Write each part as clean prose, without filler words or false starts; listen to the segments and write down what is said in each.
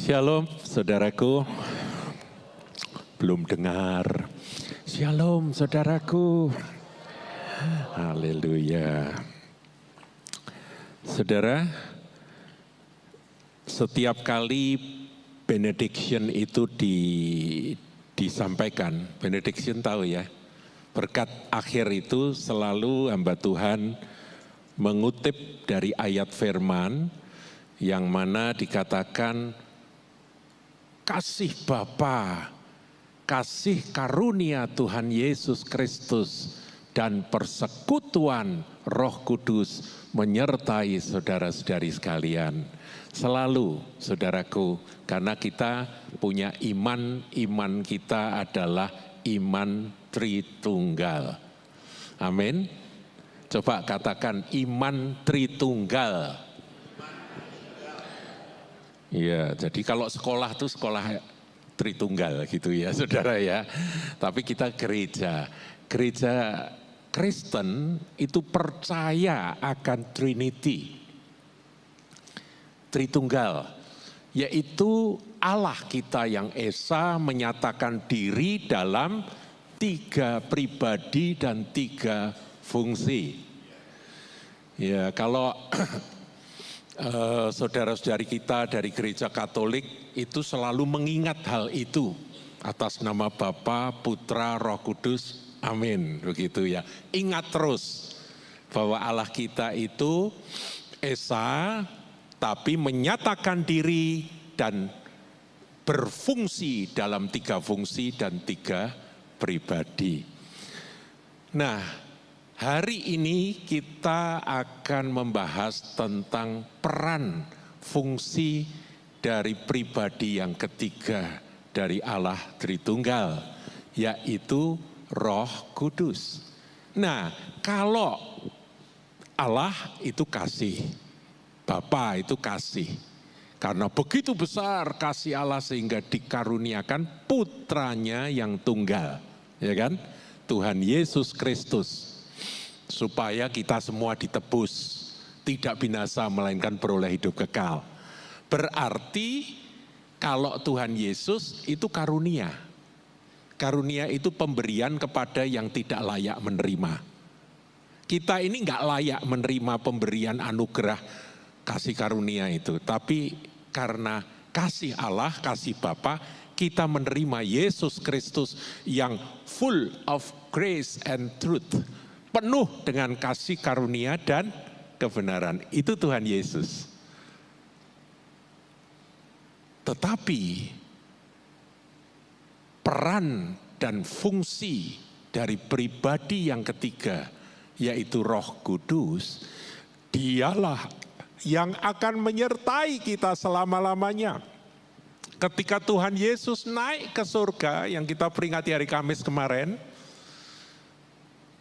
Shalom saudaraku, belum dengar. Shalom saudaraku, haleluya. Saudara, setiap kali benediction itu disampaikan, benediction tahu ya, berkat akhir itu selalu hamba Tuhan mengutip dari ayat firman yang mana dikatakan kasih Bapa, kasih karunia Tuhan Yesus Kristus dan persekutuan Roh Kudus menyertai saudara-saudari sekalian. Selalu saudaraku, karena kita punya iman kita adalah iman Tritunggal. Amin. Coba katakan iman Tritunggal. Ya, jadi kalau sekolah tuh sekolah Tritunggal gitu ya saudara ya. Tapi kita gereja Kristen itu percaya akan Trinity. Tritunggal, yaitu Allah kita yang Esa menyatakan diri dalam 3 pribadi dan 3 fungsi. Ya, kalau saudara-saudari kita dari gereja Katolik itu selalu mengingat hal itu atas nama Bapa, Putra, Roh Kudus, amin, begitu ya. Ingat terus bahwa Allah kita itu Esa, tapi menyatakan diri dan berfungsi dalam 3 fungsi dan 3 pribadi. Nah, hari ini kita akan membahas tentang peran fungsi dari pribadi yang ketiga dari Allah Tritunggal, yaitu Roh Kudus. Nah, kalau Allah itu kasih, Bapa itu kasih, karena begitu besar kasih Allah sehingga dikaruniakan putranya yang tunggal, ya kan? Tuhan Yesus Kristus. Supaya kita semua ditebus, tidak binasa melainkan beroleh hidup kekal. Berarti kalau Tuhan Yesus itu karunia. Karunia itu pemberian kepada yang tidak layak menerima. Kita ini nggak layak menerima pemberian anugerah kasih karunia itu. Tapi karena kasih Allah, kasih Bapa, kita menerima Yesus Kristus yang full of grace and truth. Penuh dengan kasih karunia dan kebenaran. Itu Tuhan Yesus. Tetapi peran dan fungsi dari pribadi yang ketiga, yaitu Roh Kudus, dialah yang akan menyertai kita selama-lamanya. Ketika Tuhan Yesus naik ke surga yang kita peringati hari Kamis kemarin,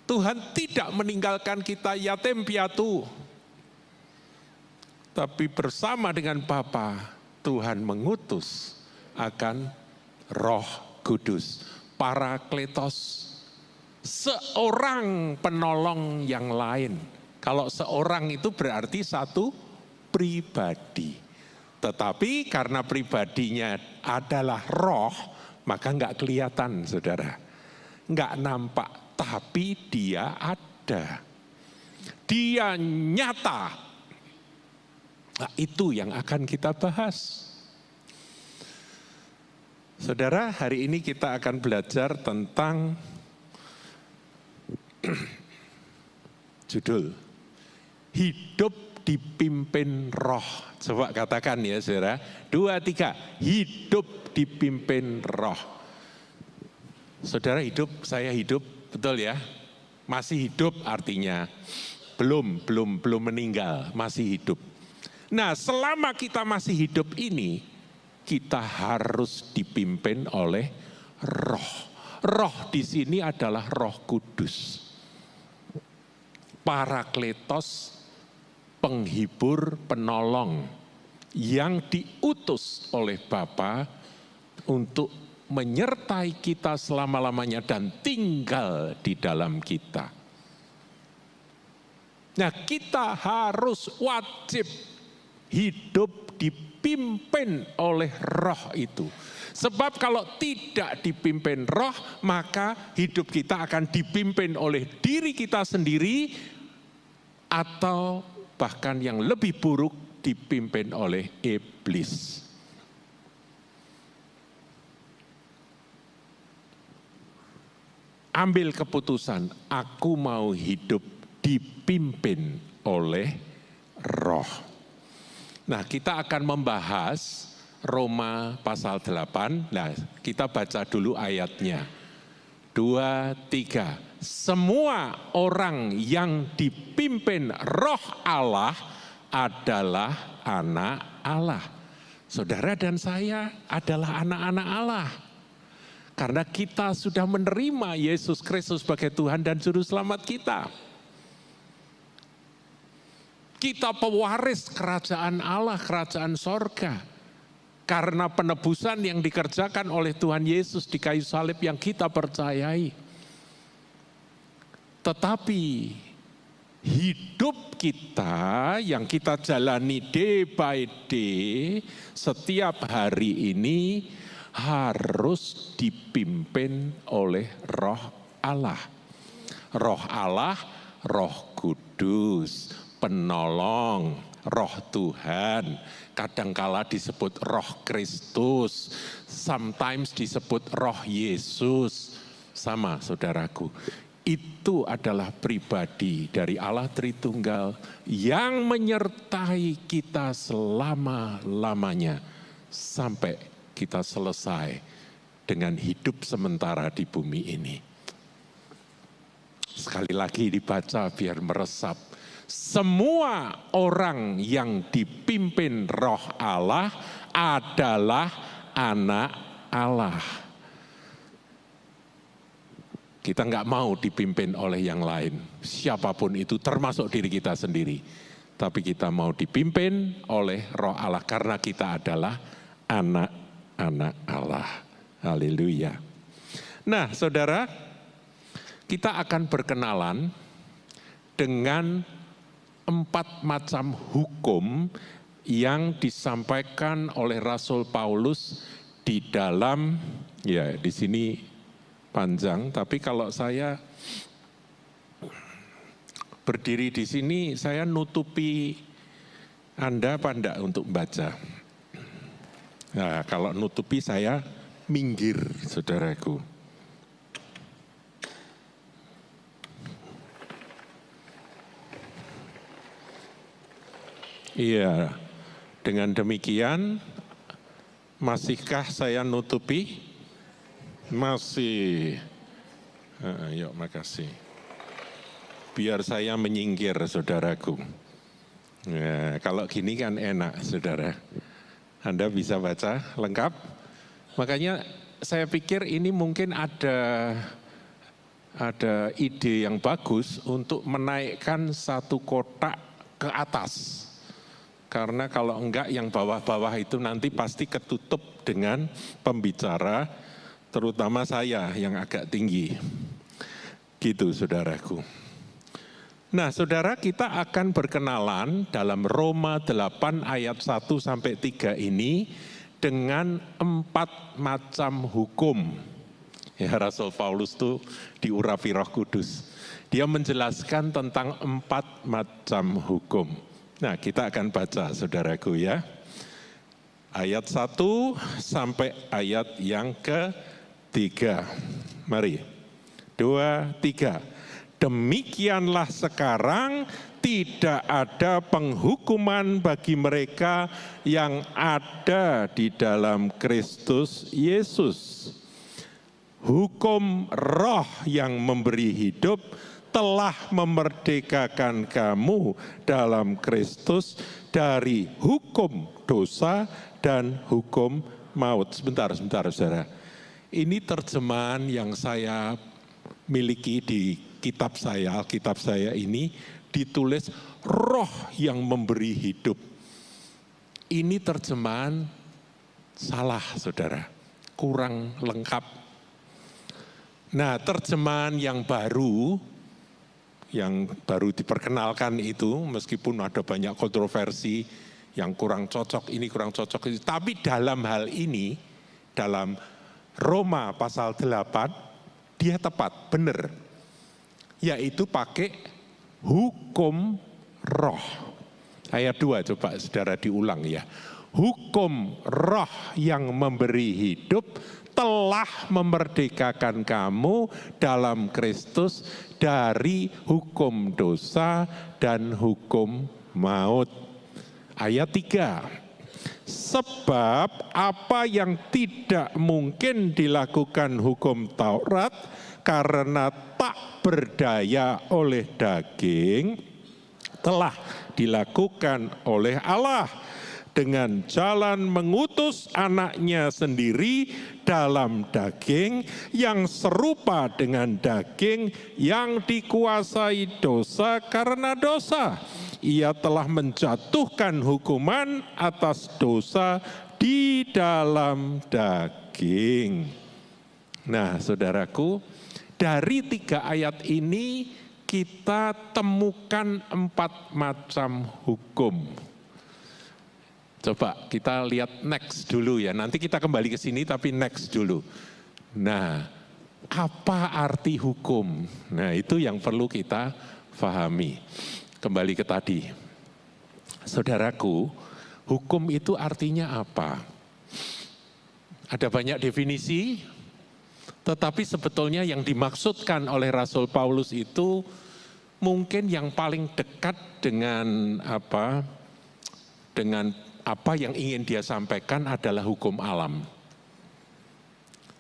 Tuhan tidak meninggalkan kita yatim piatu. Tapi bersama dengan Bapa, Tuhan mengutus akan Roh Kudus, Parakletos, seorang penolong yang lain. Kalau seorang itu berarti satu pribadi. Tetapi karena pribadinya adalah roh, maka enggak kelihatan saudara. Enggak nampak. Tapi dia ada, dia nyata. Nah, itu yang akan kita bahas. Saudara, hari ini kita akan belajar tentang judul hidup dipimpin roh. Coba katakan ya saudara, 2, 3, hidup dipimpin roh. Saudara hidup, saya hidup, betul ya? Masih hidup artinya belum meninggal, masih hidup. Nah, selama kita masih hidup ini, kita harus dipimpin oleh roh. Roh di sini adalah Roh Kudus. Parakletos, penghibur, penolong yang diutus oleh Bapa untuk menyertai kita selama-lamanya dan tinggal di dalam kita. Nah, kita harus wajib hidup dipimpin oleh roh itu. Sebab kalau tidak dipimpin roh, maka hidup kita akan dipimpin oleh diri kita sendiri, atau bahkan yang lebih buruk dipimpin oleh iblis. Ambil keputusan, aku mau hidup dipimpin oleh roh. Nah, kita akan membahas Roma pasal 8. Nah, kita baca dulu ayatnya. 2, 3. Semua orang yang dipimpin roh Allah adalah anak Allah. Saudara dan saya adalah anak-anak Allah. Karena kita sudah menerima Yesus Kristus sebagai Tuhan dan Juru Selamat kita. Kita pewaris kerajaan Allah, kerajaan sorga. Karena penebusan yang dikerjakan oleh Tuhan Yesus di kayu salib yang kita percayai. Tetapi hidup kita yang kita jalani day by day setiap hari ini harus dipimpin oleh roh Allah. Roh Allah, roh kudus, penolong, roh Tuhan. Kadangkala disebut roh Kristus, sometimes disebut roh Yesus. Sama saudaraku, itu adalah pribadi dari Allah Tritunggal yang menyertai kita selama-lamanya sampai kita selesai dengan hidup sementara di bumi ini. Sekali lagi dibaca biar meresap. Semua orang yang dipimpin roh Allah adalah anak Allah. Kita nggak mau dipimpin oleh yang lain, siapapun itu termasuk diri kita sendiri. Tapi kita mau dipimpin oleh roh Allah karena kita adalah anak Allah. Haleluya. Nah, saudara, kita akan berkenalan dengan 4 macam hukum yang disampaikan oleh Rasul Paulus di dalam, ya di sini panjang, tapi kalau saya berdiri di sini, saya nutupi Anda apa enggak untuk membaca? Nah, kalau nutupi saya minggir, saudaraku. Iya, dengan demikian, masihkah saya nutupi? Masih. Yuk, makasih. Biar saya menyingkir, saudaraku. Ya, kalau gini kan enak, saudara. Anda bisa baca lengkap. Makanya saya pikir ini mungkin ada ide yang bagus untuk menaikkan satu kotak ke atas. Karena kalau enggak yang bawah-bawah itu nanti pasti ketutup dengan pembicara, terutama saya yang agak tinggi. Gitu saudaraku. Nah, saudara, kita akan berkenalan dalam Roma 8 ayat 1-3 ini dengan 4 macam hukum. Ya, Rasul Paulus itu diurapi Roh Kudus. Dia menjelaskan tentang 4 macam hukum. Nah, kita akan baca, saudaraku ya. Ayat 1 sampai ayat yang ke-3. Mari. 2, 3. Demikianlah sekarang tidak ada penghukuman bagi mereka yang ada di dalam Kristus Yesus. Hukum roh yang memberi hidup telah memerdekakan kamu dalam Kristus dari hukum dosa dan hukum maut. Sebentar, saudara. Ini terjemahan yang saya miliki di kitab saya, Alkitab saya ini ditulis roh yang memberi hidup. Ini terjemahan salah, saudara, kurang lengkap. Nah, terjemahan yang baru diperkenalkan itu, meskipun ada banyak kontroversi, yang kurang cocok, ini kurang cocok. Tapi dalam hal ini, dalam Roma pasal 8, dia tepat, benar. Yaitu pakai hukum roh. Ayat 2 coba saudara diulang ya. Hukum roh yang memberi hidup telah memerdekakan kamu dalam Kristus dari hukum dosa dan hukum maut. Ayat 3. Sebab apa yang tidak mungkin dilakukan hukum Taurat karena tak berdaya oleh daging telah dilakukan oleh Allah dengan jalan mengutus anaknya sendiri dalam daging yang serupa dengan daging yang dikuasai dosa karena dosa. Ia telah menjatuhkan hukuman atas dosa di dalam daging. Nah, saudaraku, dari 3 ayat ini kita temukan 4 macam hukum. Coba kita lihat next dulu ya. Nanti kita kembali ke sini tapi next dulu. Nah, apa arti hukum? Nah, itu yang perlu kita pahami. Kembali ke tadi. Saudaraku, hukum itu artinya apa? Ada banyak definisi, tetapi sebetulnya yang dimaksudkan oleh Rasul Paulus itu mungkin yang paling dekat dengan apa yang ingin dia sampaikan adalah hukum alam.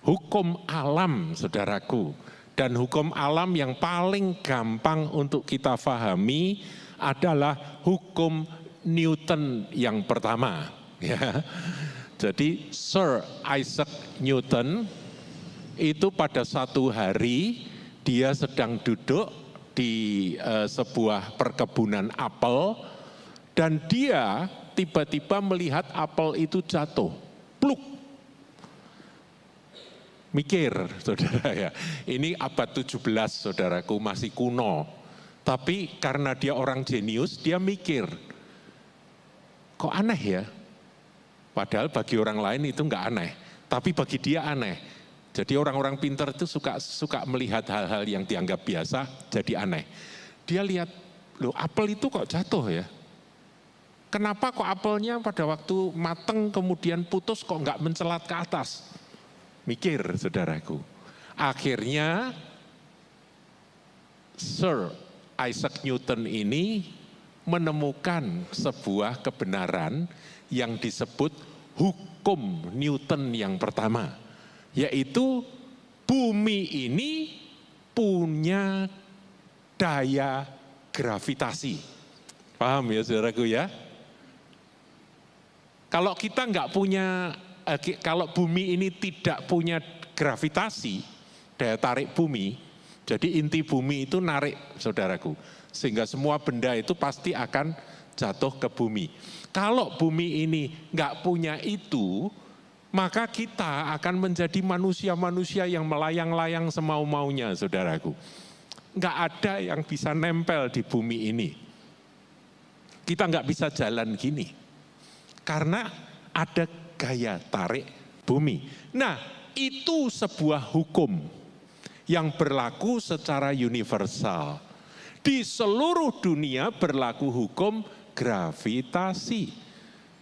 Hukum alam, saudaraku. Dan hukum alam yang paling gampang untuk kita pahami adalah hukum Newton yang pertama. Ya. Jadi Sir Isaac Newton itu pada satu hari dia sedang duduk di sebuah perkebunan apel dan dia tiba-tiba melihat apel itu jatuh, pluk. Mikir, saudara ya, ini abad 17 saudaraku, masih kuno. Tapi karena dia orang jenius, dia mikir, kok aneh ya? Padahal bagi orang lain itu enggak aneh, tapi bagi dia aneh. Jadi orang-orang pintar itu suka melihat hal-hal yang dianggap biasa jadi aneh. Dia lihat, loh apel itu kok jatuh ya? Kenapa kok apelnya pada waktu mateng kemudian putus kok enggak mencelat ke atas? Mikir, saudaraku. Akhirnya Sir Isaac Newton ini menemukan sebuah kebenaran yang disebut hukum Newton yang pertama, yaitu bumi ini punya daya gravitasi. Paham ya saudaraku ya? Kalau kita nggak punya, kalau bumi ini tidak punya gravitasi, daya tarik bumi, jadi inti bumi itu narik saudaraku, sehingga semua benda itu pasti akan jatuh ke bumi. Kalau bumi ini nggak punya itu, maka kita akan menjadi manusia-manusia yang melayang-layang semau-maunya saudaraku. Nggak ada yang bisa nempel di bumi ini. Kita nggak bisa jalan gini, karena ada gaya tarik bumi. Nah, itu sebuah hukum yang berlaku secara universal. Di seluruh dunia berlaku hukum gravitasi.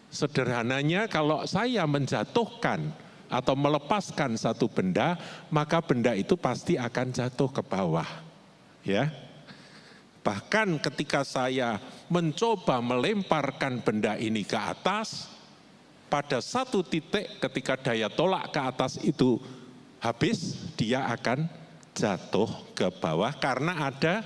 Sederhananya kalau saya menjatuhkan atau melepaskan satu benda, maka benda itu pasti akan jatuh ke bawah. Ya. Bahkan ketika saya mencoba melemparkan benda ini ke atas, pada satu titik ketika daya tolak ke atas itu habis, dia akan jatuh ke bawah karena ada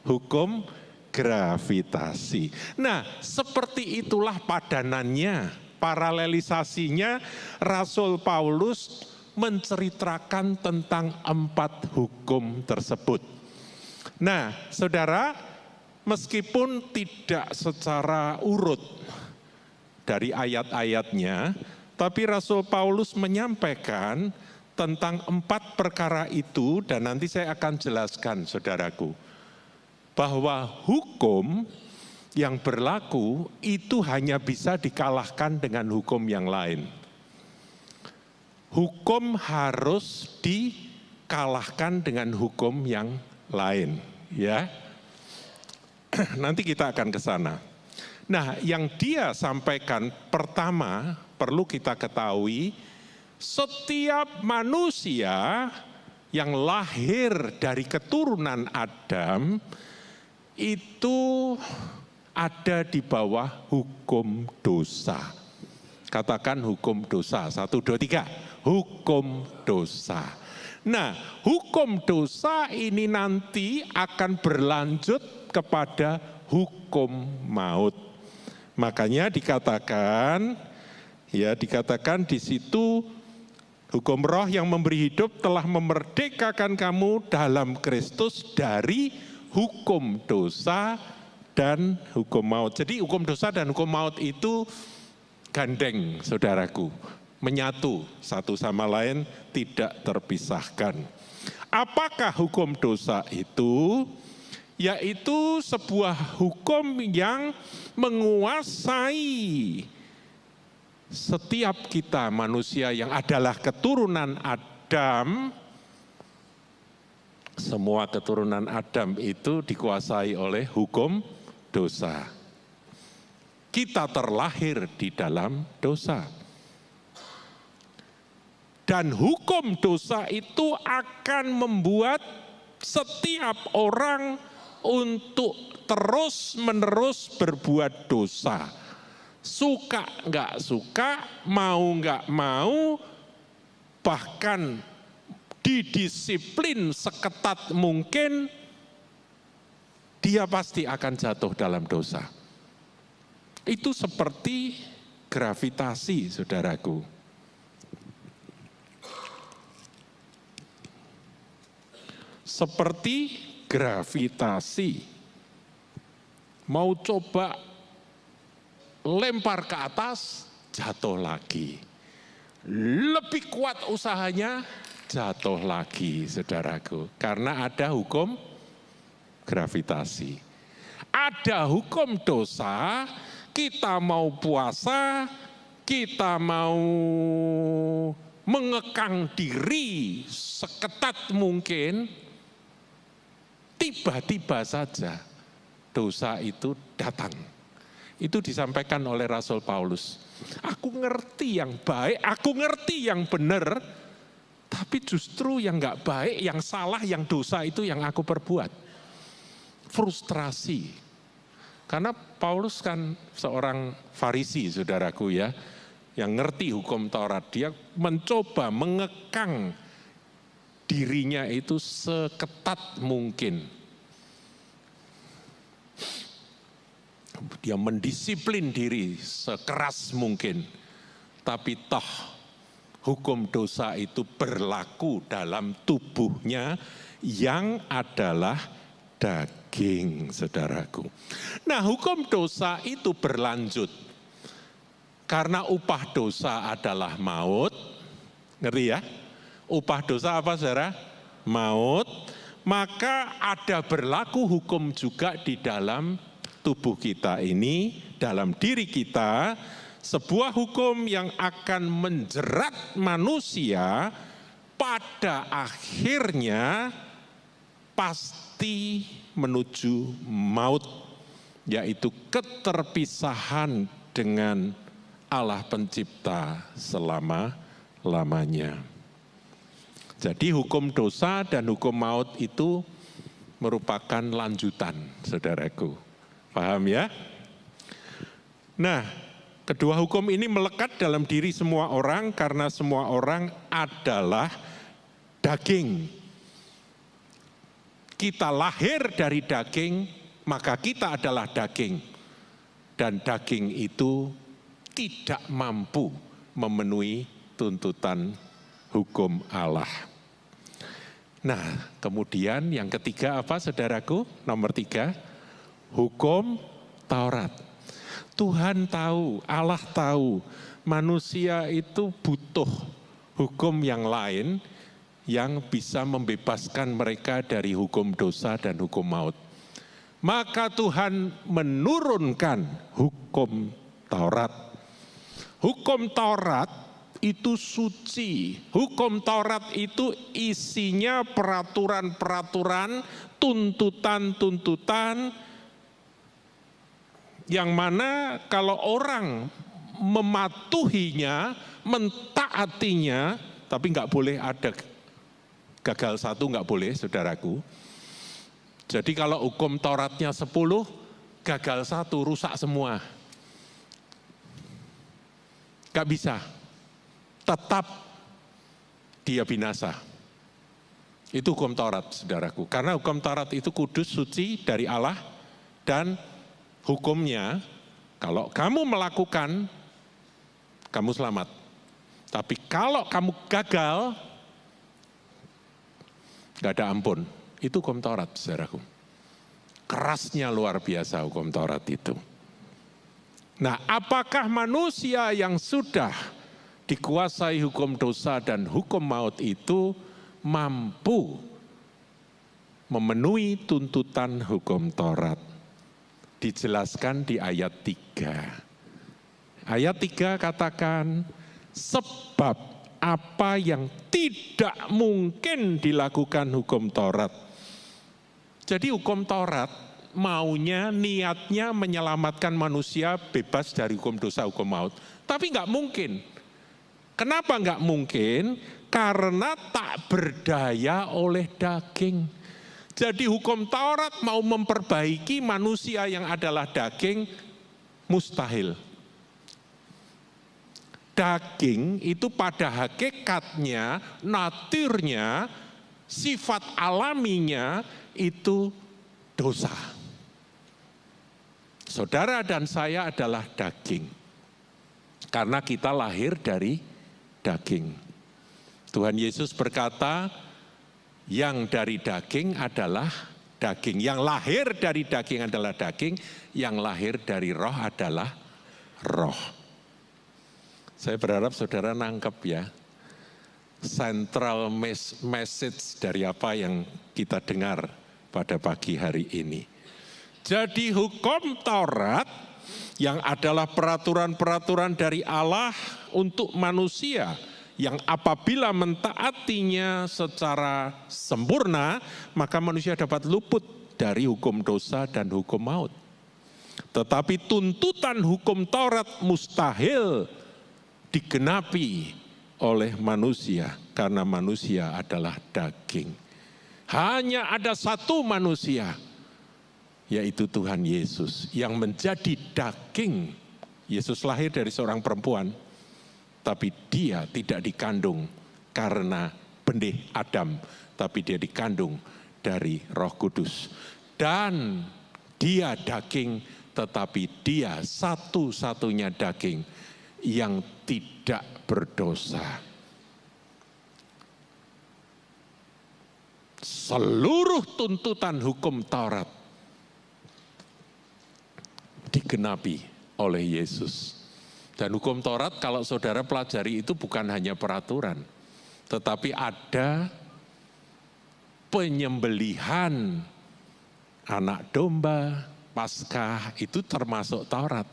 hukum gravitasi. Nah, seperti itulah padanannya, paralelisasinya Rasul Paulus menceritakan tentang 4 hukum tersebut. Nah, saudara, meskipun tidak secara urut dari ayat-ayatnya, tapi Rasul Paulus menyampaikan tentang 4 perkara itu, dan nanti saya akan jelaskan, saudaraku, bahwa hukum yang berlaku itu hanya bisa dikalahkan dengan hukum yang lain. Hukum harus dikalahkan dengan hukum yang lain, ya. Nanti kita akan ke sana. Nah, yang dia sampaikan pertama perlu kita ketahui, setiap manusia yang lahir dari keturunan Adam itu ada di bawah hukum dosa. Katakan hukum dosa, 1, 2, 3, hukum dosa. Nah, hukum dosa ini nanti akan berlanjut kepada hukum maut. Makanya dikatakan di situ, hukum roh yang memberi hidup telah memerdekakan kamu dalam Kristus dari hukum dosa dan hukum maut. Jadi hukum dosa dan hukum maut itu gandeng, saudaraku, menyatu satu sama lain, tidak terpisahkan. Apakah hukum dosa itu? Yaitu sebuah hukum yang menguasai setiap kita manusia yang adalah keturunan Adam. Semua keturunan Adam itu dikuasai oleh hukum dosa. Kita terlahir di dalam dosa. Dan hukum dosa itu akan membuat setiap orang untuk terus-menerus berbuat dosa. Suka nggak suka, mau nggak mau, bahkan didisiplin seketat mungkin, dia pasti akan jatuh dalam dosa. Itu seperti gravitasi, saudaraku. Seperti gravitasi. Mau coba lempar ke atas, jatuh lagi. Lebih kuat usahanya, jatuh lagi, saudaraku. Karena ada hukum gravitasi. Ada hukum dosa, kita mau puasa, kita mau mengekang diri seketat mungkin, tiba-tiba saja dosa itu datang. Itu disampaikan oleh Rasul Paulus. Aku ngerti yang baik, aku ngerti yang benar, tapi justru yang nggak baik, yang salah, yang dosa itu yang aku perbuat. Frustrasi. Karena Paulus kan seorang Farisi, saudaraku ya, yang ngerti hukum Taurat. Dia mencoba mengekang dirinya itu seketat mungkin. Dia mendisiplin diri sekeras mungkin. Tapi toh hukum dosa itu berlaku dalam tubuhnya yang adalah daging, saudaraku. Nah, hukum dosa itu berlanjut. Karena upah dosa adalah maut. Ngerti ya? Upah dosa apa, saudara? Maut. Maka ada berlaku hukum juga di dalam tubuh kita ini, dalam diri kita, sebuah hukum yang akan menjerat manusia pada akhirnya pasti menuju maut, yaitu keterpisahan dengan Allah pencipta selama-lamanya. Jadi hukum dosa dan hukum maut itu merupakan lanjutan, saudaraku. Paham ya? Nah, kedua hukum ini melekat dalam diri semua orang karena semua orang adalah daging. Kita lahir dari daging, maka kita adalah daging. Dan daging itu tidak mampu memenuhi tuntutan hukum Allah. Nah, kemudian yang ketiga apa, saudaraku? Nomor 3. Hukum Taurat. Tuhan tahu, Allah tahu, manusia itu butuh hukum yang lain yang bisa membebaskan mereka dari hukum dosa dan hukum maut. maka Tuhan menurunkan hukum Taurat. Hukum Taurat itu suci. Hukum Taurat itu isinya peraturan-peraturan, tuntutan-tuntutan, yang mana kalau orang mematuhinya, mentaatinya, tapi nggak boleh ada gagal satu, nggak boleh, saudaraku. Jadi kalau hukum Tauratnya 10, gagal satu, rusak semua. Nggak bisa, tetap dia binasa. Itu hukum Taurat, saudaraku. Karena hukum Taurat itu kudus, suci dari Allah, dan hukumnya, kalau kamu melakukan, kamu selamat. Tapi kalau kamu gagal, gak ada ampun. Itu hukum Taurat, saudaraku. Kerasnya luar biasa hukum Taurat itu. Nah, apakah manusia yang sudah dikuasai hukum dosa dan hukum maut itu mampu memenuhi tuntutan hukum Taurat? Dijelaskan di ayat 3. Ayat 3 katakan, sebab apa yang tidak mungkin dilakukan hukum Taurat. Jadi hukum Taurat maunya, niatnya menyelamatkan manusia bebas dari hukum dosa, hukum maut. Tapi nggak mungkin. Kenapa nggak mungkin? Karena tak berdaya oleh daging. Jadi hukum Taurat mau memperbaiki manusia yang adalah daging, mustahil. Daging itu pada hakikatnya, naturnya, sifat alaminya itu dosa. Saudara dan saya adalah daging. Karena kita lahir dari daging. Tuhan Yesus berkata, yang dari daging adalah daging. Yang lahir dari daging adalah daging. Yang lahir dari roh adalah roh. Saya berharap saudara nangkep ya. Central message dari apa yang kita dengar pada pagi hari ini. Jadi hukum Taurat yang adalah peraturan-peraturan dari Allah untuk manusia yang apabila mentaatinya secara sempurna, maka manusia dapat luput dari hukum dosa dan hukum maut. Tetapi tuntutan hukum Taurat mustahil digenapi oleh manusia, karena manusia adalah daging. Hanya ada satu manusia, yaitu Tuhan Yesus, yang menjadi daging. Yesus lahir dari seorang perempuan, tapi dia tidak dikandung karena benih Adam, tapi dia dikandung dari Roh Kudus. Dan dia daging, tetapi dia satu-satunya daging yang tidak berdosa. Seluruh tuntutan hukum Taurat digenapi oleh Yesus. Dan hukum Taurat kalau saudara pelajari itu bukan hanya peraturan, tetapi ada penyembelihan anak domba, Paskah, itu termasuk Taurat.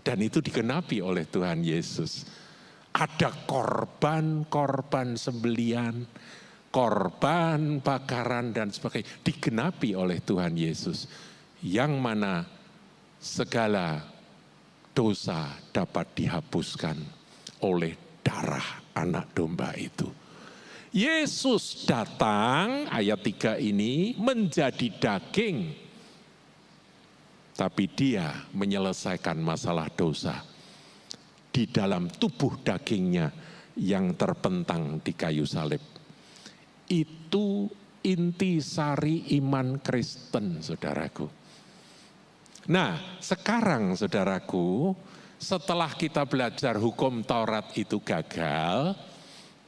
Dan itu digenapi oleh Tuhan Yesus. Ada korban sembelian, korban bakaran dan sebagainya, digenapi oleh Tuhan Yesus. Yang mana segala dosa dapat dihapuskan oleh darah anak domba itu. Yesus datang, ayat 3 ini, menjadi daging. Tapi dia menyelesaikan masalah dosa di dalam tubuh dagingnya yang terpentang di kayu salib. Itu intisari iman Kristen, saudaraku. Nah, sekarang saudaraku, setelah kita belajar hukum Taurat itu gagal,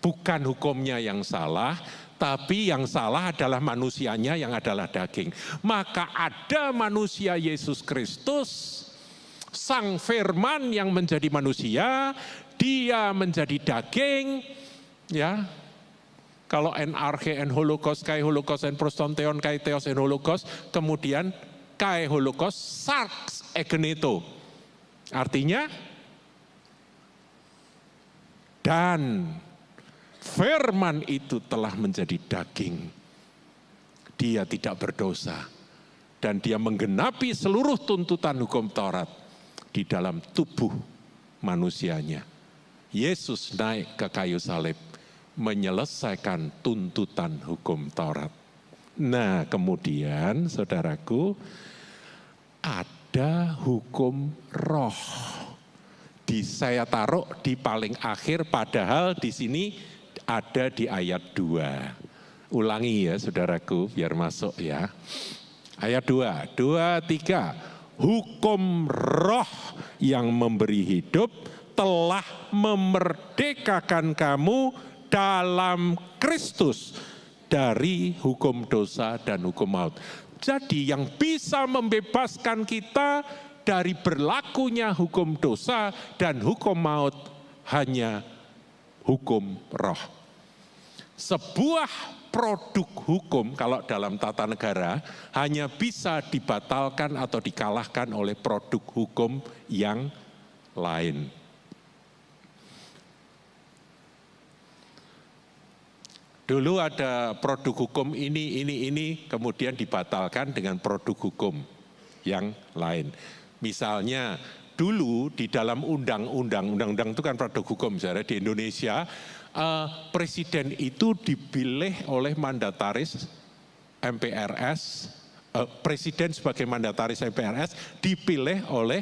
bukan hukumnya yang salah, tapi yang salah adalah manusianya yang adalah daging. Maka ada manusia Yesus Kristus, Sang Firman yang menjadi manusia, dia menjadi daging, ya. Kalau NRK en holocaust kai holocaust en prostanteon kai theos en holocaust, kemudian kai holokos sarx egeneto. Artinya, dan firman itu telah menjadi daging. Dia tidak berdosa. Dan dia menggenapi seluruh tuntutan hukum Taurat di dalam tubuh manusianya. Yesus naik ke kayu salib, menyelesaikan tuntutan hukum Taurat. Nah, kemudian saudaraku, ada hukum roh. Saya taruh di paling akhir, padahal di sini ada di ayat 2. Ulangi ya saudaraku, biar masuk ya. Ayat 2, 2, 3. Hukum roh yang memberi hidup telah memerdekakan kamu dalam Kristus dari hukum dosa dan hukum maut. Jadi yang bisa membebaskan kita dari berlakunya hukum dosa dan hukum maut hanya hukum roh. Sebuah produk hukum kalau dalam tata negara hanya bisa dibatalkan atau dikalahkan oleh produk hukum yang lain. Dulu ada produk hukum ini, kemudian dibatalkan dengan produk hukum yang lain. Misalnya dulu di dalam undang-undang itu kan produk hukum, misalnya di Indonesia, presiden itu dipilih oleh mandataris MPRS, presiden sebagai mandataris MPRS dipilih oleh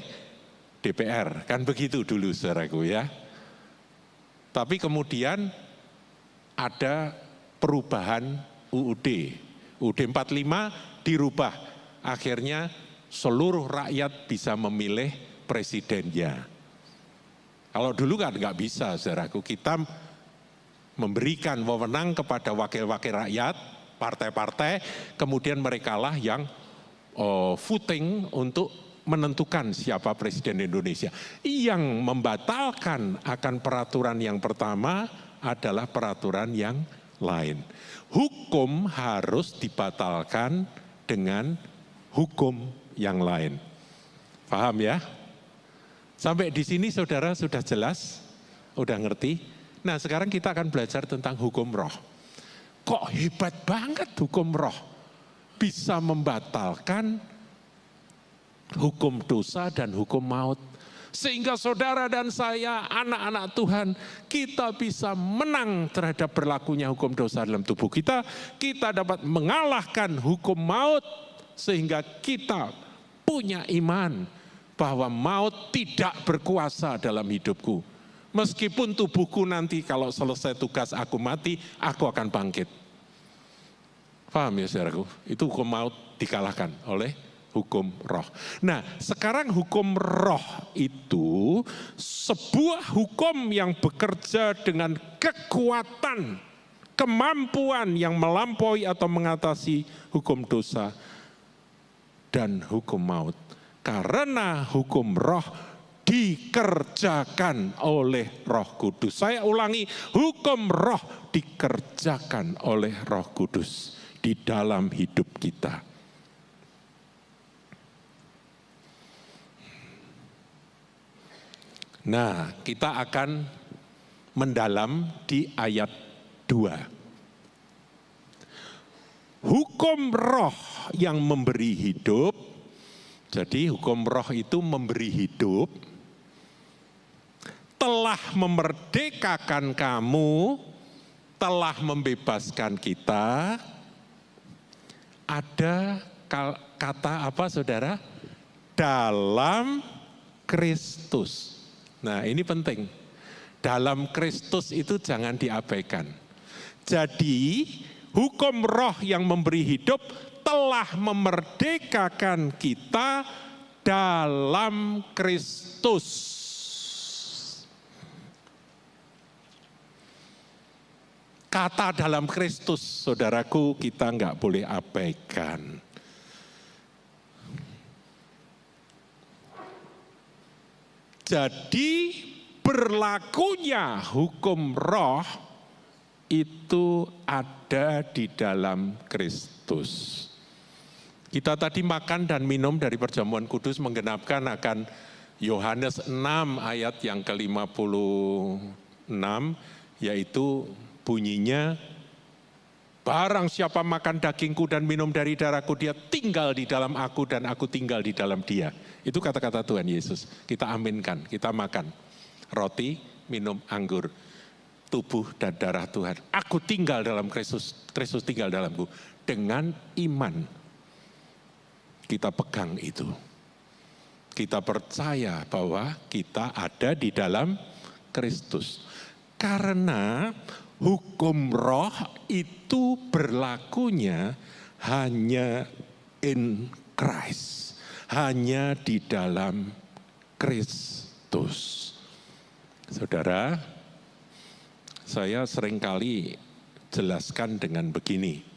DPR, kan begitu dulu saudaraku ya. Tapi kemudian ada perubahan UUD 45 dirubah, akhirnya seluruh rakyat bisa memilih presidennya. Kalau dulu kan nggak bisa saudaraku, kita memberikan wewenang kepada wakil-wakil rakyat, partai-partai, kemudian merekalah yang voting untuk menentukan siapa presiden Indonesia. Yang membatalkan akan peraturan yang pertama adalah peraturan yang lain. Hukum harus dibatalkan dengan hukum yang lain. Paham ya? Sampai di sini saudara sudah jelas? Udah ngerti? Nah, sekarang kita akan belajar tentang hukum roh. Kok hebat banget hukum roh? Bisa membatalkan hukum dosa dan hukum maut. Sehingga saudara dan saya, anak-anak Tuhan, kita bisa menang terhadap berlakunya hukum dosa dalam tubuh kita. Kita dapat mengalahkan hukum maut, sehingga kita punya iman bahwa maut tidak berkuasa dalam hidupku. Meskipun tubuhku nanti kalau selesai tugas aku mati, aku akan bangkit. Paham ya saudaraku? Itu hukum maut dikalahkan oleh hukum roh. Nah, sekarang hukum roh itu sebuah hukum yang bekerja dengan kekuatan, kemampuan yang melampaui atau mengatasi hukum dosa dan hukum maut. Karena hukum roh dikerjakan oleh Roh Kudus. Saya ulangi, hukum roh dikerjakan oleh Roh Kudus di dalam hidup kita. Nah, kita akan mendalam di ayat 2. Hukum roh yang memberi hidup, jadi hukum roh itu memberi hidup, telah memerdekakan kamu, telah membebaskan kita. Ada kata apa saudara? Dalam Kristus. Nah, ini penting. Dalam Kristus itu jangan diabaikan. Jadi, hukum roh yang memberi hidup telah memerdekakan kita dalam Kristus. Kata dalam Kristus, saudaraku, kita nggak boleh abaikan. Jadi berlakunya hukum roh itu ada di dalam Kristus. Kita tadi makan dan minum dari perjamuan kudus menggenapkan akan Yohanes 6 ayat yang ke-56, yaitu bunyinya, barang siapa makan dagingku dan minum dari darahku, dia tinggal di dalam aku dan aku tinggal di dalam dia. Itu kata-kata Tuhan Yesus. Kita aminkan, kita makan roti, minum anggur, tubuh dan darah Tuhan. Aku tinggal dalam Kristus, Kristus tinggal dalamku. Dengan iman kita pegang itu. Kita percaya bahwa kita ada di dalam Kristus. Karena hukum roh itu berlakunya hanya in Christ. Hanya di dalam Kristus. Saudara, saya seringkali jelaskan dengan begini.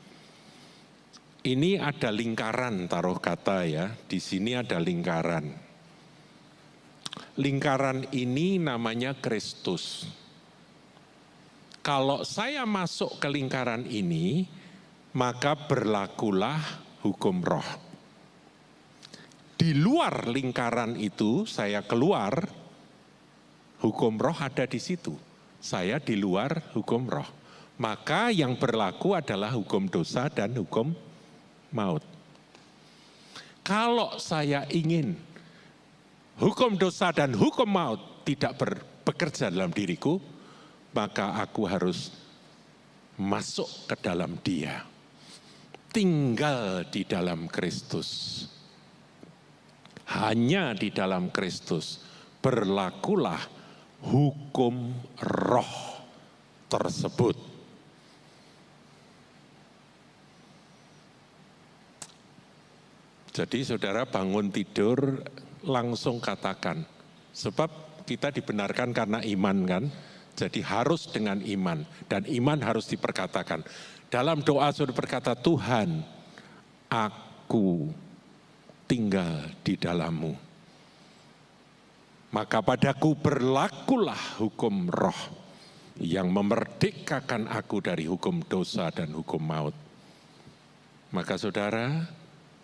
Ini ada lingkaran, taruh kata ya, di sini ada lingkaran. Lingkaran ini namanya Kristus. Kalau saya masuk ke lingkaran ini, maka berlakulah hukum roh. Di luar lingkaran itu, saya keluar, hukum roh ada di situ. Saya di luar hukum roh. Maka yang berlaku adalah hukum dosa dan hukum maut. Kalau saya ingin hukum dosa dan hukum maut tidak bekerja dalam diriku, maka aku harus masuk ke dalam Dia. Tinggal di dalam Kristus. Hanya di dalam Kristus berlakulah hukum roh tersebut. Jadi saudara bangun tidur langsung katakan, sebab kita dibenarkan karena iman kan, jadi harus dengan iman, dan iman harus diperkatakan. Dalam doa sudah berkata, Tuhan, aku tinggal di dalam-Mu. Maka padaku berlakulah hukum roh yang memerdekakan aku dari hukum dosa dan hukum maut. Maka saudara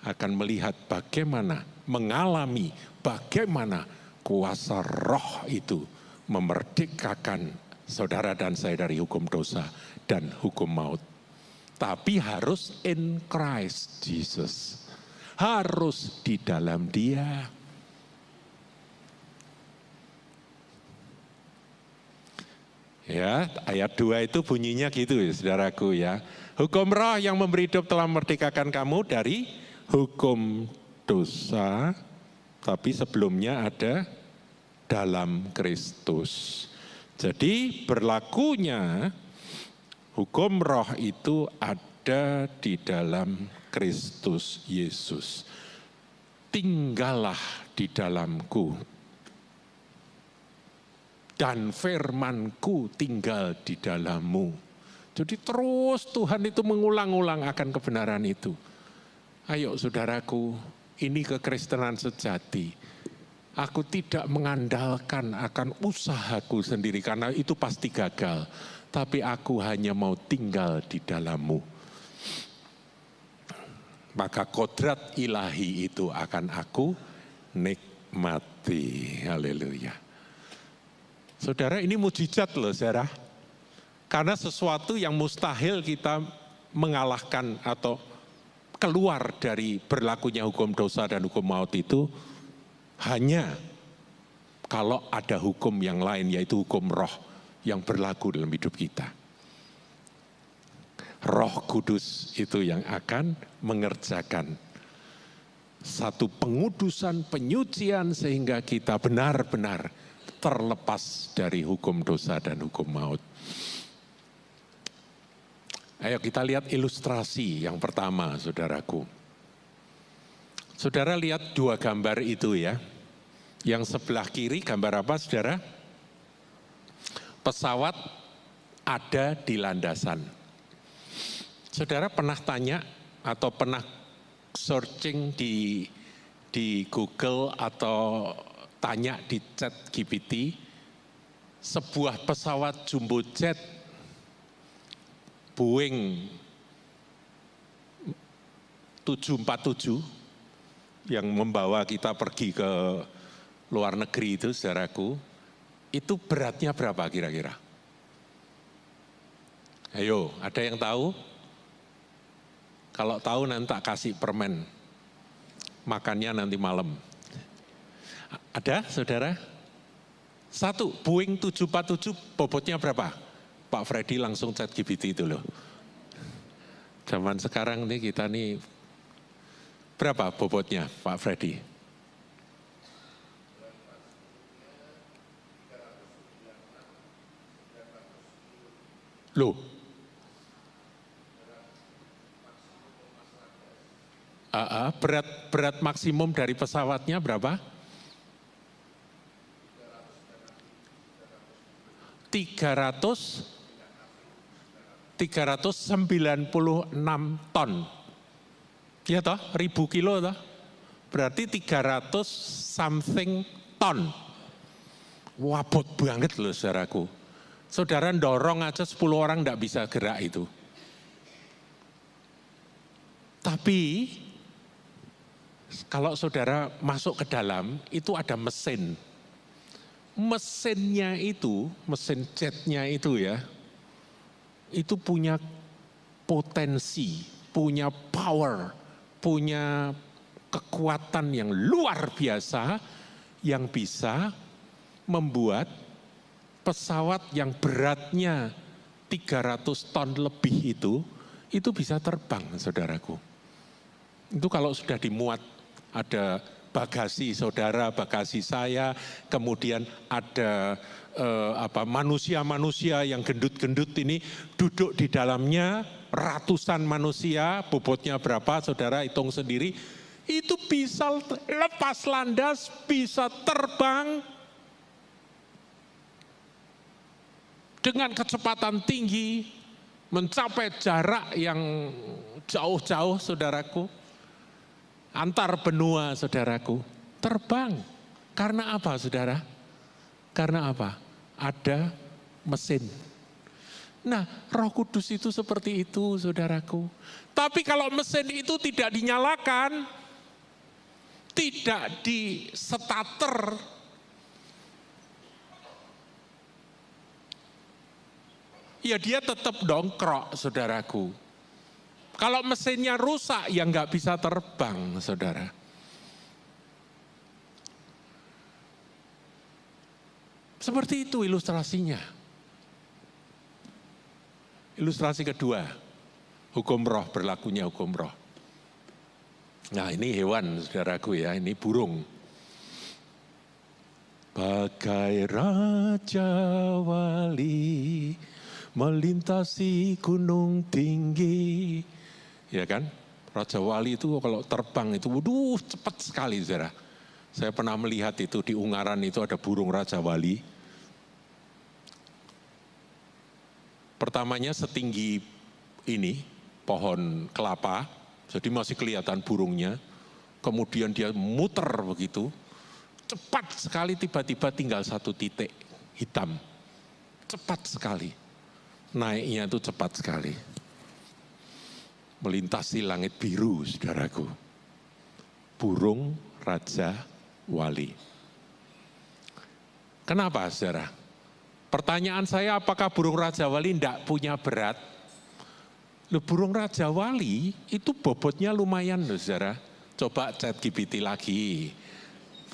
akan melihat bagaimana, mengalami bagaimana kuasa roh itu memerdekakan saudara dan saya dari hukum dosa dan hukum maut. Tapi harus in Christ Jesus. Harus di dalam Dia. Ya, ayat 2 itu bunyinya gitu ya saudaraku ya. Hukum roh yang memberi hidup telah memerdekakan kamu dari hukum dosa, tapi sebelumnya ada dalam Kristus. Jadi berlakunya hukum roh itu ada di dalam Kristus Yesus. Tinggallah di dalamku, dan firman-Ku tinggal di dalammu. Jadi terus Tuhan itu mengulang-ulang akan kebenaran itu. Ayo saudaraku, ini kekristenan sejati. Aku tidak mengandalkan akan usahaku sendiri karena itu pasti gagal. Tapi aku hanya mau tinggal di dalam-Mu. Maka kodrat ilahi itu akan aku nikmati. Haleluya. Saudara, ini mujizat loh saudara. Karena sesuatu yang mustahil kita mengalahkan atau keluar dari berlakunya hukum dosa dan hukum maut itu hanya kalau ada hukum yang lain, yaitu hukum roh yang berlaku dalam hidup kita. Roh Kudus itu yang akan mengerjakan satu pengudusan, penyucian sehingga kita benar-benar terlepas dari hukum dosa dan hukum maut. Ayo kita lihat ilustrasi yang pertama, saudaraku. Saudara lihat dua gambar itu ya. Yang sebelah kiri gambar apa, saudara? Pesawat ada di landasan. Saudara pernah tanya atau pernah searching di Google atau tanya di ChatGPT, sebuah pesawat jumbo jet Boeing 747 yang membawa kita pergi ke luar negeri itu, saudaraku, itu beratnya berapa kira-kira? Ayo, ada yang tahu? Kalau tahu nanti tak kasih permen, makannya nanti malam. Ada, saudara? Satu, Boeing 747 bobotnya berapa? Pak Freddy langsung chat GPT itu loh. Zaman sekarang nih kita nih, berapa bobotnya Pak Freddy? Loh, berat maksimum dari pesawatnya berapa? 396 ton. Ya toh, 1000 kilo toh. Berarti 300 something ton. Wabot banget loh saudaraku. Saudara dorong aja 10 orang enggak bisa gerak itu. Tapi kalau saudara masuk ke dalam itu ada mesin. Mesinnya itu, mesin jetnya itu ya, itu punya potensi, punya power, punya kekuatan yang luar biasa yang bisa membuat pesawat yang beratnya 300 ton lebih itu bisa terbang, saudaraku. Itu kalau sudah dimuat, ada bagasi saudara, bagasi saya, kemudian ada manusia-manusia yang gendut-gendut ini duduk di dalamnya, ratusan manusia, bobotnya berapa, saudara hitung sendiri, itu bisa lepas landas, bisa terbang dengan kecepatan tinggi, mencapai jarak yang jauh-jauh, saudaraku. Antar benua, saudaraku, terbang. Karena apa, saudara? Karena apa? Ada mesin. Nah, Roh Kudus itu seperti itu, saudaraku. Tapi kalau mesin itu tidak dinyalakan, tidak di starter, ya dia tetap dongkrok, saudaraku. Kalau mesinnya rusak, ya nggak bisa terbang, saudara. Seperti itu ilustrasinya. Ilustrasi kedua, hukum roh, berlakunya hukum roh. Nah ini hewan, saudaraku ya, ini burung. Bagai raja wali melintasi gunung tinggi. Ya kan, Raja Wali itu kalau terbang itu, waduh cepat sekali, saudara. Saya pernah melihat itu di Ungaran itu ada burung Raja Wali. Pertamanya setinggi ini, pohon kelapa, jadi masih kelihatan burungnya. Kemudian dia muter begitu, cepat sekali tiba-tiba tinggal satu titik hitam. Cepat sekali, naiknya itu cepat sekali. Melintasi langit biru, saudaraku. Burung Raja Wali. Kenapa, saudara? Pertanyaan saya, apakah burung Raja Wali tidak punya berat? Loh, burung Raja Wali itu bobotnya lumayan loh, saudara. Coba chat GPT lagi.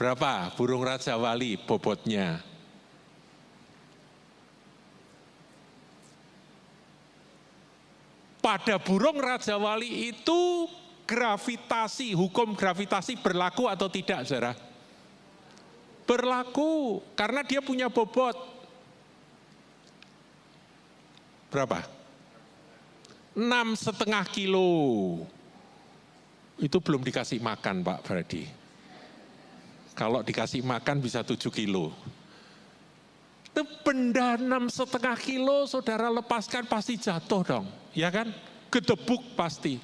Berapa burung Raja Wali bobotnya? Pada burung Raja Wali itu gravitasi, hukum gravitasi berlaku atau tidak, saudara? Berlaku, karena dia punya bobot. Berapa? 6,5 kilo. Itu belum dikasih makan, Pak Freddy. Kalau dikasih makan bisa 7 kilo. Itu benda 6,5 kilo, saudara lepaskan pasti jatuh dong. Ya kan? Gedebuk pasti.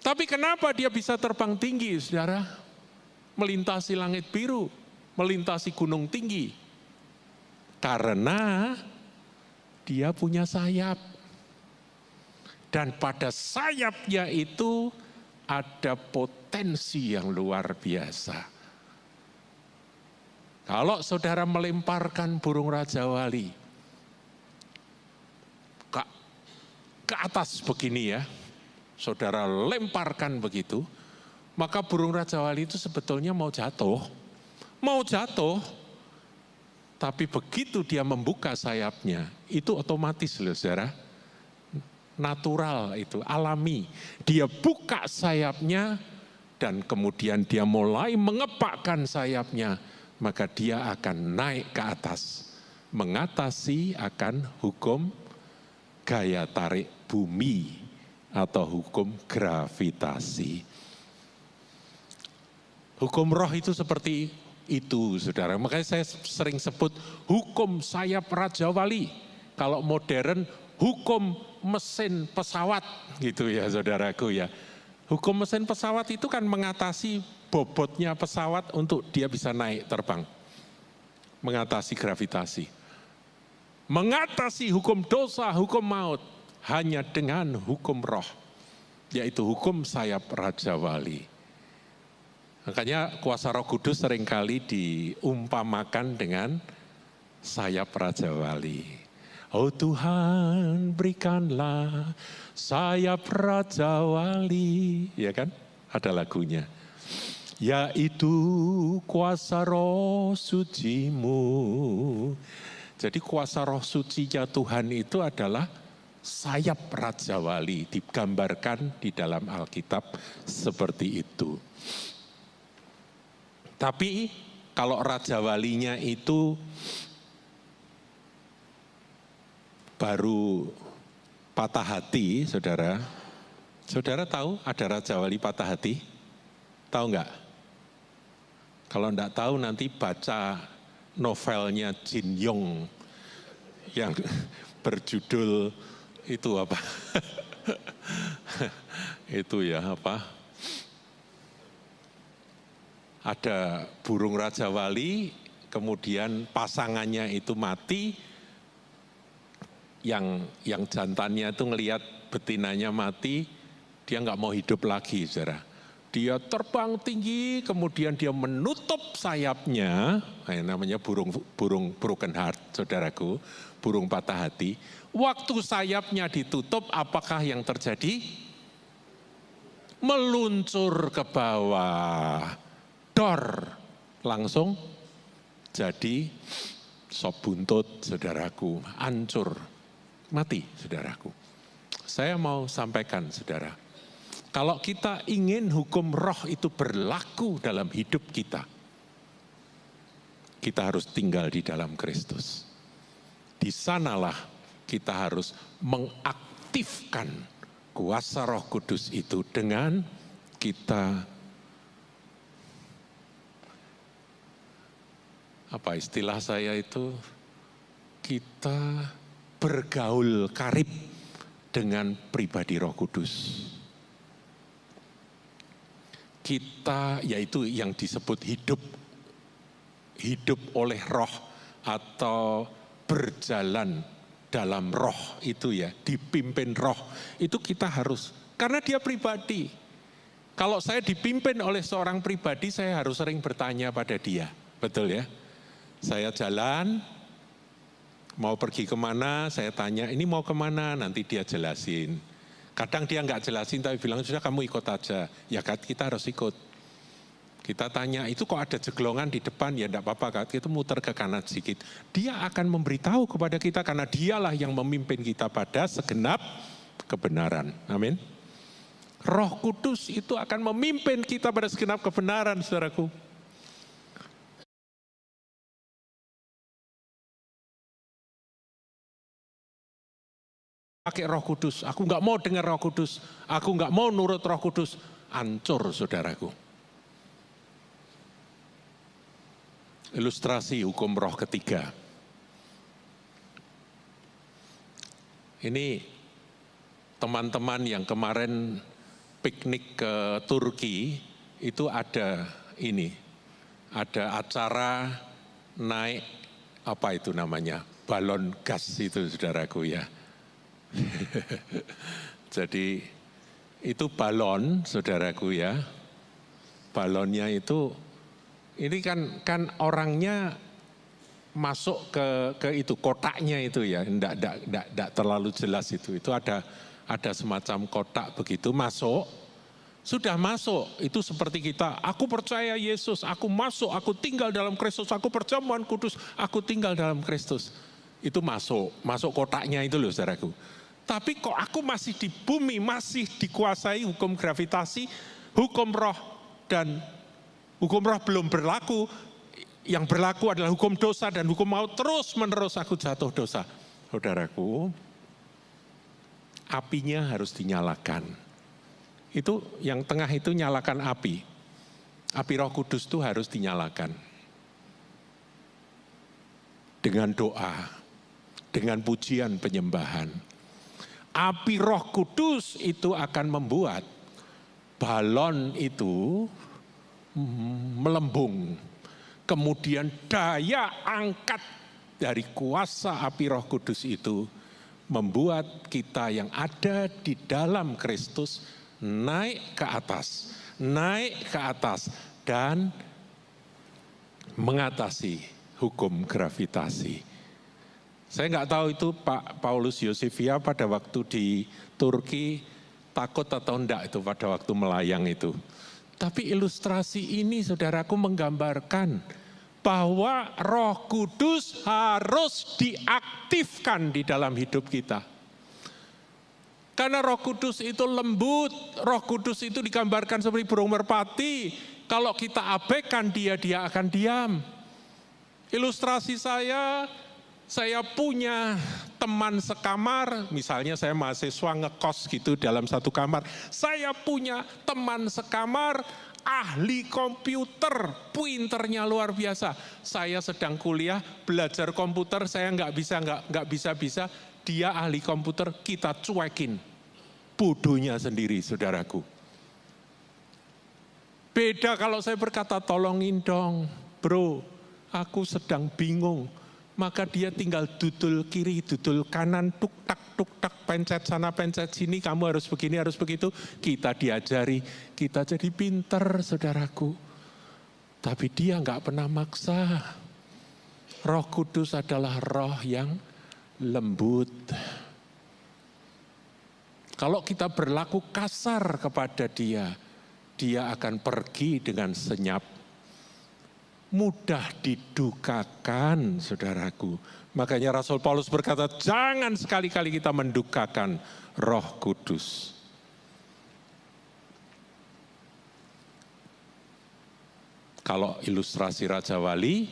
Tapi kenapa dia bisa terbang tinggi, saudara? Melintasi langit biru, melintasi gunung tinggi. Karena dia punya sayap. Dan pada sayapnya itu ada potensi yang luar biasa. Kalau saudara melemparkan burung Raja Wali ke atas begini ya, saudara lemparkan begitu, maka burung Raja Wali itu sebetulnya mau jatuh, tapi begitu dia membuka sayapnya, itu otomatis loh saudara, natural itu, alami. Dia buka sayapnya dan kemudian dia mulai mengepakkan sayapnya, maka dia akan naik ke atas, mengatasi akan hukum gaya tarik bumi atau hukum gravitasi. Hukum roh itu seperti itu, saudara. Makanya saya sering sebut hukum sayap Raja Wali. Kalau modern, hukum mesin pesawat, gitu ya, saudaraku ya. Hukum mesin pesawat itu kan mengatasi bobotnya pesawat untuk dia bisa naik terbang. Mengatasi gravitasi. Mengatasi hukum dosa, hukum maut, hanya dengan hukum roh. Yaitu hukum sayap Raja Wali. Makanya kuasa Roh Kudus seringkali diumpamakan dengan sayap Raja Wali. Oh Tuhan, berikanlah sayap Raja Wali, ya kan? Ada lagunya. Yaitu kuasa Roh Suci-Mu. Jadi kuasa Roh Suci-nya Tuhan itu adalah sayap Raja Wali, digambarkan di dalam Alkitab seperti itu. Tapi kalau Raja Walinya itu baru patah hati, saudara. Saudara tahu ada Raja Wali patah hati? Tahu enggak? Kalau enggak tahu nanti baca novelnya Jin Yong yang berjudul itu apa? Itu ya apa? Ada burung Raja Wali, kemudian pasangannya itu mati, yang jantannya itu ngelihat betinanya mati, dia nggak mau hidup lagi, saudara. Dia terbang tinggi, kemudian dia menutup sayapnya, namanya burung broken heart, saudaraku, burung patah hati. Waktu sayapnya ditutup, apakah yang terjadi? Meluncur ke bawah, dor, langsung jadi sop buntut, saudaraku, hancur. Mati, saudaraku. Saya mau sampaikan, saudara. Kalau kita ingin hukum roh itu berlaku dalam hidup kita harus tinggal di dalam Kristus. Di sanalah kita harus mengaktifkan kuasa Roh Kudus itu dengan kita, apa istilah saya itu, kita bergaul karib dengan pribadi Roh Kudus. Kita, yaitu yang disebut hidup oleh roh atau berjalan dalam roh itu ya, dipimpin roh. Itu kita harus, karena dia pribadi. Kalau saya dipimpin oleh seorang pribadi, saya harus sering bertanya pada dia. Betul ya? Saya jalan, mau pergi kemana, saya tanya, ini mau kemana, nanti dia jelasin. Kadang dia nggak jelasin, tapi bilang, sudah kamu ikut aja. Ya kan, kita harus ikut. Kita tanya, itu kok ada jeglongan di depan, ya enggak apa-apa kan, kita muter ke kanan sedikit. Dia akan memberitahu kepada kita, karena dialah yang memimpin kita pada segenap kebenaran. Amin. Roh Kudus itu akan memimpin kita pada segenap kebenaran, saudaraku. Pakai Roh Kudus, aku nggak mau dengar Roh Kudus, aku nggak mau nurut Roh Kudus, hancur, saudaraku. Ilustrasi hukum roh ketiga. Ini teman-teman yang kemarin piknik ke Turki, itu ada ini, ada acara naik, apa itu namanya, balon gas itu, saudaraku ya. Jadi itu balon, saudaraku ya. Balonnya itu, ini kan orangnya masuk ke itu kotaknya itu ya, enggak terlalu jelas itu. Itu ada semacam kotak begitu masuk. Sudah masuk, itu seperti kita, aku percaya Yesus, aku masuk, aku tinggal dalam Kristus, aku perjamuan kudus, aku tinggal dalam Kristus. Itu masuk kotaknya itu loh saudaraku. Tapi kok aku masih di bumi, masih dikuasai hukum gravitasi, hukum roh, dan hukum roh belum berlaku. Yang berlaku adalah hukum dosa dan hukum maut, terus menerus aku jatuh dosa. Saudaraku, apinya harus dinyalakan. Itu yang tengah itu nyalakan api. Api Roh Kudus itu harus dinyalakan. Dengan doa, dengan pujian penyembahan. Api Roh Kudus itu akan membuat balon itu melembung. Kemudian daya angkat dari kuasa api Roh Kudus itu membuat kita yang ada di dalam Kristus naik ke atas dan mengatasi hukum gravitasi. Saya nggak tahu itu Pak Paulus Yosefia pada waktu di Turki takut atau enggak itu pada waktu melayang itu. Tapi ilustrasi ini saudaraku menggambarkan bahwa Roh Kudus harus diaktifkan di dalam hidup kita. Karena Roh Kudus itu lembut, Roh Kudus itu digambarkan seperti burung merpati. Kalau kita abaikan dia akan diam. Ilustrasi saya punya teman sekamar, misalnya saya mahasiswa ngekos gitu dalam satu kamar. Saya punya teman sekamar, ahli komputer, pinternya luar biasa. Saya sedang kuliah, belajar komputer, saya nggak bisa. Dia ahli komputer, kita cuekin. Bodohnya sendiri, saudaraku. Beda kalau saya berkata, tolongin dong, bro, aku sedang bingung. Maka dia tinggal dudul kiri, dudul kanan, tuk tak, pencet sana, pencet sini, kamu harus begini, harus begitu. Kita diajari, kita jadi pinter, saudaraku. Tapi dia nggak pernah maksa. Roh Kudus adalah roh yang lembut. Kalau kita berlaku kasar kepada dia akan pergi dengan senyap. Mudah didukakan, saudaraku. Makanya Rasul Paulus berkata, jangan sekali-kali kita mendukakan Roh Kudus. Kalau ilustrasi Raja Wali,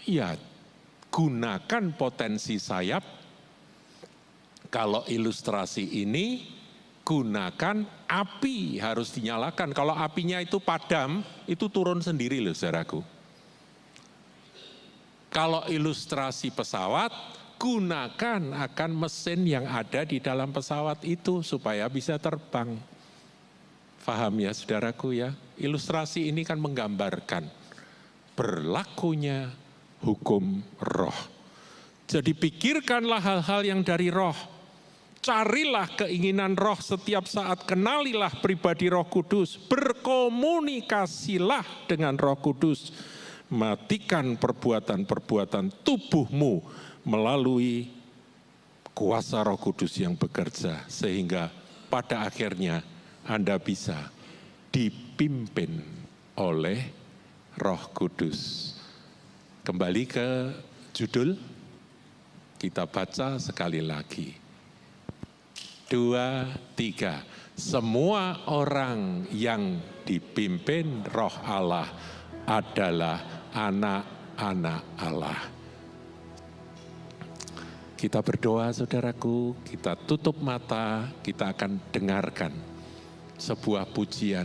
ya gunakan potensi sayap. Kalau ilustrasi ini, gunakan api harus dinyalakan. Kalau apinya itu padam, itu turun sendiri loh saudaraku. Kalau ilustrasi pesawat, gunakan akan mesin yang ada di dalam pesawat itu supaya bisa terbang. Faham ya saudaraku ya? Ilustrasi ini kan menggambarkan berlakunya hukum roh. Jadi pikirkanlah hal-hal yang dari roh. Carilah keinginan roh setiap saat, kenalilah pribadi Roh Kudus, berkomunikasilah dengan Roh Kudus. Matikan perbuatan-perbuatan tubuhmu melalui kuasa Roh Kudus yang bekerja. Sehingga pada akhirnya Anda bisa dipimpin oleh Roh Kudus. Kembali ke judul, kita baca sekali lagi. 2, 3. Semua orang yang dipimpin Roh Allah adalah anak-anak Allah. Kita berdoa saudaraku, kita tutup mata, kita akan dengarkan sebuah pujian